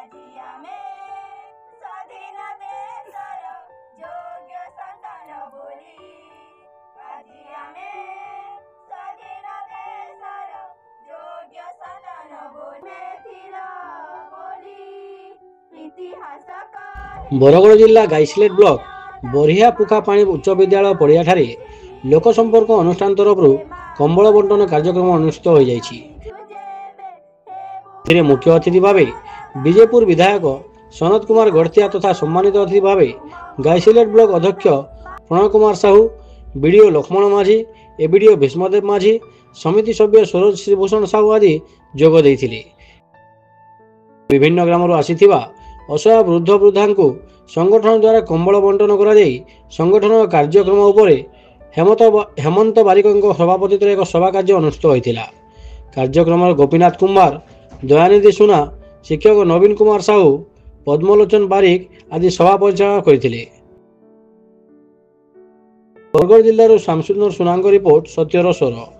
ଆଜି ଆମେ ସ୍ୱାଧୀନ ଦେଶର ଯୋଗ୍ୟ ସନ୍ତାନ ବୋଲି ଆଜି ଆମେ ସ୍ୱାଧୀନ ଦେଶର ଯୋଗ୍ୟ ସନ୍ତାନ ବୋଲି ବରଗଡ଼ ଜିଲ୍ଲା ଗାଇସିଲେଟ୍ ବ୍ଲକ ବରିହା ପୁଖାପାଣି ଉଚ୍ଚ ବିଦ୍ୟାଳୟ ପଡ଼ିଆଠାରେ ଲୋକ ସମ୍ପର୍କ ଅନୁଷ୍ଠାନ ତରଫରୁ କମ୍ବଳ ବଣ୍ଟନ କାର୍ଯ୍ୟକ୍ରମ ଅନୁଷ୍ଠିତ ହୋଇଯାଇଛି। ଏଥିରେ ମୁଖ୍ୟ ଅତିଥି ଭାବେ ବିଜେପୁର ବିଧାୟକ ସନତ କୁମାର ଗଡ଼ତିଆ ତଥା ସମ୍ମାନିତ ଅତିଥି ଭାବେ ଗାଇସିଲେଟ୍ ବ୍ଲକ ଅଧ୍ୟକ୍ଷ ପ୍ରଣୟ କୁମାର ସାହୁ, ବିଡ଼ିଓ ଲକ୍ଷ୍ମଣ ମାଝୀ, ଏବିଡ଼ିଓ ଭୀଷ୍ମଦେବ ମାଝୀ, ସମିତି ସଭ୍ୟ ସରୋଜ ଶ୍ରୀଭୂଷଣ ସାହୁ ଆଦି ଯୋଗ ଦେଇଥିଲେ। ବିଭିନ୍ନ ଗ୍ରାମରୁ ଆସିଥିବା ଅସହାୟ ବୃଦ୍ଧ ବୃଦ୍ଧାଙ୍କୁ ସଂଗଠନ ଦ୍ୱାରା କମ୍ବଳ ବଣ୍ଟନ କରାଯାଇ ସଂଗଠନ କାର୍ଯ୍ୟକ୍ରମ ଉପରେ ହେମନ୍ତ ବାରିକଙ୍କ ସଭାପତିତ୍ୱରେ ଏକ ସଭା କାର୍ଯ୍ୟ ଅନୁଷ୍ଠିତ ହୋଇଥିଲା। କାର୍ଯ୍ୟକ୍ରମରେ ଗୋପୀନାଥ କୁମାର, ଦୟାନିଧି ସୁନା, ଶିକ୍ଷକ ନବୀନ କୁମାର ସାହୁ, ପଦ୍ମଲୋଚନ ବାରିକ ଆଦି ସଭା ପରିଚାଳନା କରିଥିଲେ। ବରଗଡ଼ ଜିଲ୍ଲାରୁ ଶାମସୁନ୍ଦର ସୁନାଙ୍କ ରିପୋର୍ଟ, ସତ୍ୟର ସ୍ୱର।